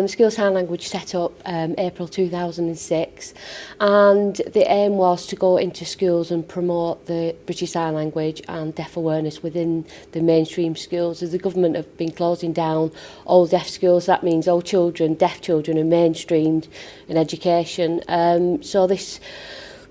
School Sign Language set up April 2006, and the aim was to go into schools and promote the British Sign Language and deaf awareness within the mainstream schools. As the government have been closing down all deaf schools, that means all children, deaf children, are mainstreamed in education. So this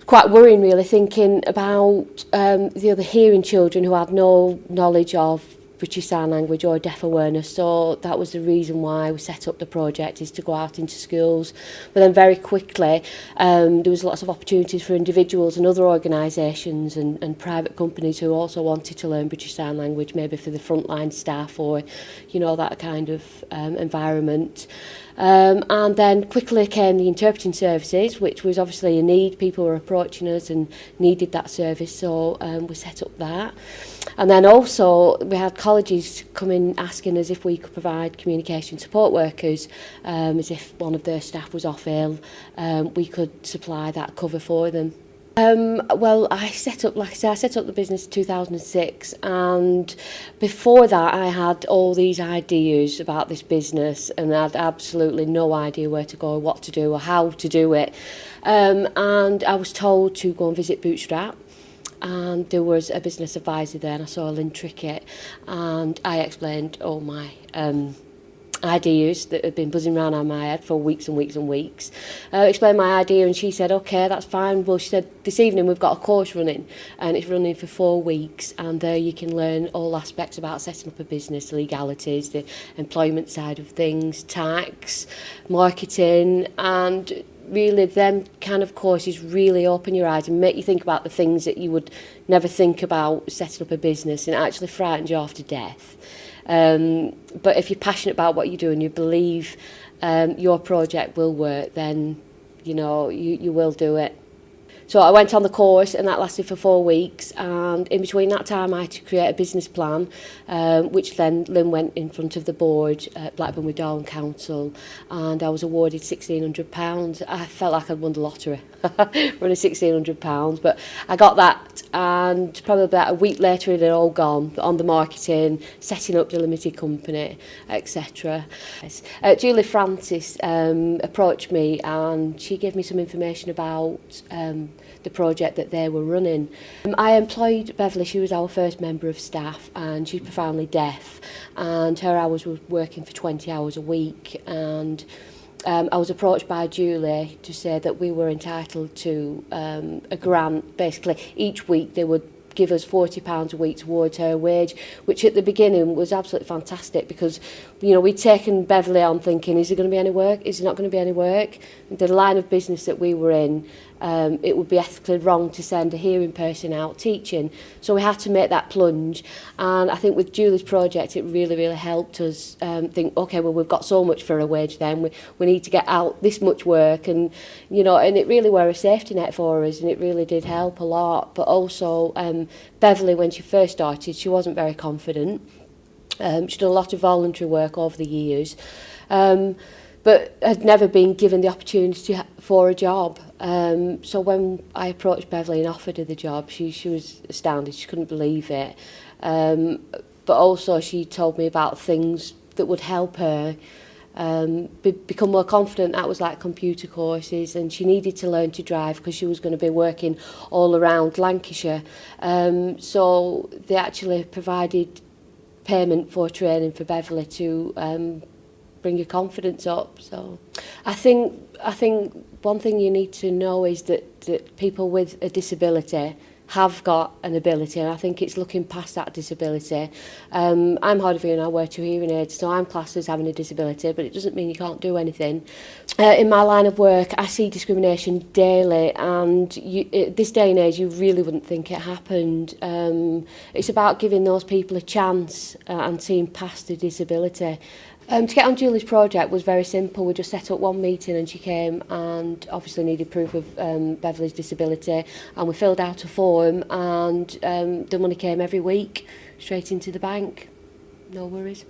quite worrying, really, thinking about the other hearing children who had no knowledge of British Sign Language or deaf awareness. So that was the reason why we set up the project, is to go out into schools. But then very quickly there was lots of opportunities for individuals and other organisations and private companies who also wanted to learn British Sign Language, maybe for the frontline staff or, you know, that kind of environment. And then quickly came the interpreting services, which was obviously a need. People were approaching us and needed that service, so we set up that. And then also we had colleges come in asking us if we could provide communication support workers, as if one of their staff was off ill, we could supply that cover for them. Well, I set up the business in 2006, and before that I had all these ideas about this business and I had absolutely no idea where to go, what to do or how to do it. And I was told to go and visit Bootstrap, and there was a business advisor there, and I saw Lynn Trickett, and I explained all my ideas that had been buzzing around on my head for weeks and weeks and weeks. Explained my idea, and she said, okay, that's fine. Well, she said, this evening we've got a course running, and it's running for 4 weeks, and there you can learn all aspects about setting up a business, legalities, the employment side of things, tax, marketing, and really them kind of courses really open your eyes and make you think about the things that you would never think about setting up a business, and it actually frightens you half to death. But if you're passionate about what you do and you believe your project will work, then you know you will do it. So I went on the course, and that lasted for 4 weeks, and in between that time I had to create a business plan, which then Lynn went in front of the board at Blackburn with Darwen Council, and I was awarded £1,600. I felt like I'd won the lottery, running £1,600, but I got that, and probably about a week later it had all gone on the marketing, setting up the limited company, etc. Julie Francis approached me, and she gave me some information about the project that they were running. I employed Beverly. She was our first member of staff, and she's profoundly deaf, and her hours were working for 20 hours a week, and I was approached by Julie to say that we were entitled to a grant. Basically, each week they would give us £40 a week towards her wage, which at the beginning was absolutely fantastic, because you know we'd taken Beverly on thinking, is there going to be any work? Is there not going to be any work? The line of business that we were in, it would be ethically wrong to send a hearing person out teaching, so we had to make that plunge. And I think with Julie's project it really helped us think, okay, well, we've got so much for a wage, then we need to get out this much work, and you know, and it really were a safety net for us, and it really did help a lot. But also Beverly, when she first started, she wasn't very confident. She'd done a lot of voluntary work over the years, but had never been given the opportunity for a job. So when I approached Beverly and offered her the job, she was astounded. She couldn't believe it. But also she told me about things that would help her become more confident. That was like computer courses, and she needed to learn to drive because she was going to be working all around Lancashire. So they actually provided payment for training for Beverly to bring your confidence up. So I think one thing you need to know is that people with a disability have got an ability, and I think it's looking past that disability. I'm hard of hearing, I wear 2 hearing aids, so I'm classed as having a disability, but it doesn't mean you can't do anything. In my line of work, I see discrimination daily, and at this day and age, you really wouldn't think it happened. It's about giving those people a chance and seeing past the disability. To get on Julie's project was very simple. We just set up one meeting, and she came and obviously needed proof of Beverly's disability, and we filled out a form, and the money came every week straight into the bank. No worries.